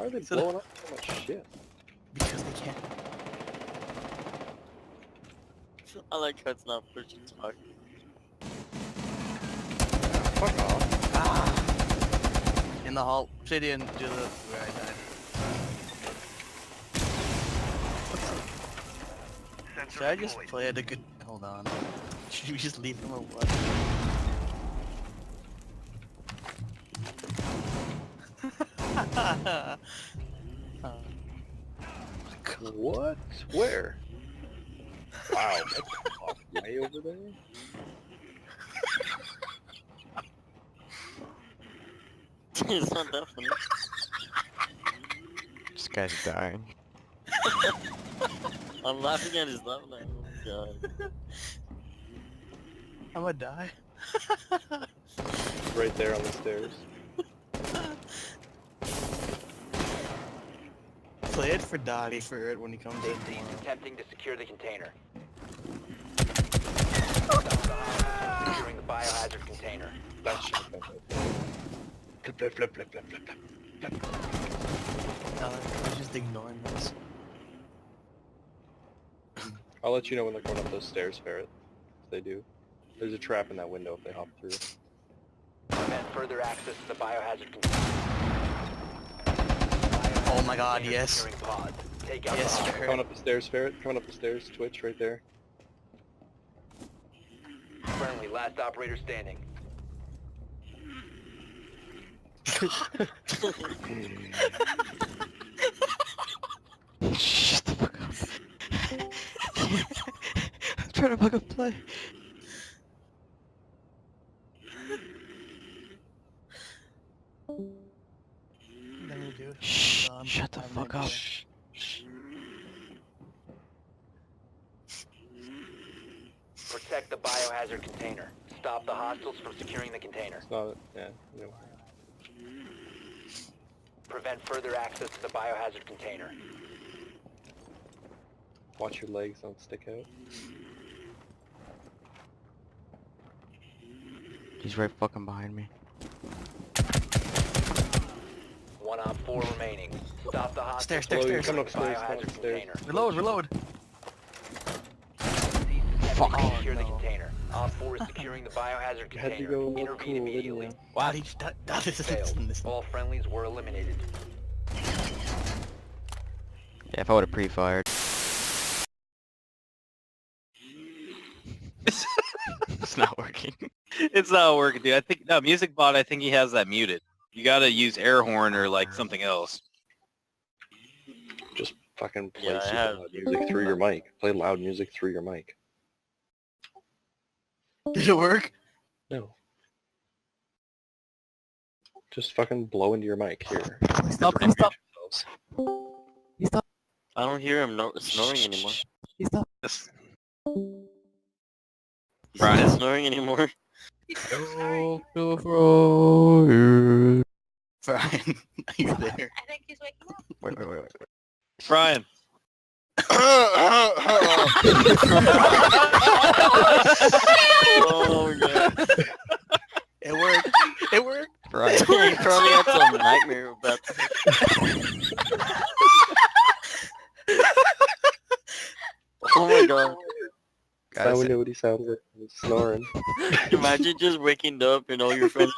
Why are they blowing up so much shit? Because they can't. I like how it's not pushing talk. Fuck off. Ah. In the hall. Obsidian, do the where I died. Should I just play it a good... Hold on. Should we just leave him or what? What? Where? Wow, that's off way over there? It's not that funny. This guy's dying. I'm laughing at his laugh like, oh my god. I'm gonna die. Right there on the stairs. Play it for Dottie for it when he comes in tomorrow. Attempting to secure the container. Securing the biohazard container. That shit. Flip, flip, flip, flip, flip, flip, flip. No, I'm just ignoring this. I'll let you know when they're going up those stairs, Ferret. If they do. There's a trap in that window if they hop through. Prevent further access to the biohazard container. Oh my god, yes. Securing pods. Take out Yes, the hostage. sir. Coming up the stairs, Ferret. Coming up the stairs. Twitch right there. Friendly, last operator standing. Shut the fuck up. I'm trying to fucking play. Then we do. Shh, Hold on. shut the I have fuck an up. idea. Protect the biohazard container. Stop the hostiles from securing the container. It's not, yeah, no. Prevent further access to the biohazard container. Watch your legs don't stick out. He's right fucking behind me. 1 op 4 remaining. Stop the hostiles. Stairs, Hello, stairs, you're stairs. coming upstairs, Biohazard coming upstairs. container. Reload, reload. Fuck. Secure the no. container. Op 4 is securing the biohazard You had to container. go Intervene cool, immediately. didn't Wow, he that is Failed. in this. All friendlies were eliminated. Yeah, if I would've pre-fired. It's not working. It's not working, dude. I think no music bot. I think he has that muted. You gotta use air horn or like something else. Just fucking play Yeah, I super have. loud music through your mic. Play loud music through your mic. Did it work? No. Just fucking blow into your mic here. Stop, stop. I don't hear him snoring anymore. Yes. He's Brian. not snoring anymore. Brian, you're there. I think he's waking up. Wait. Brian. Oh my god. It worked. It worked. Right. He probably had some nightmare about that. Oh my god. Now we know what he sounds like. He's snoring. Imagine just waking up and all your friends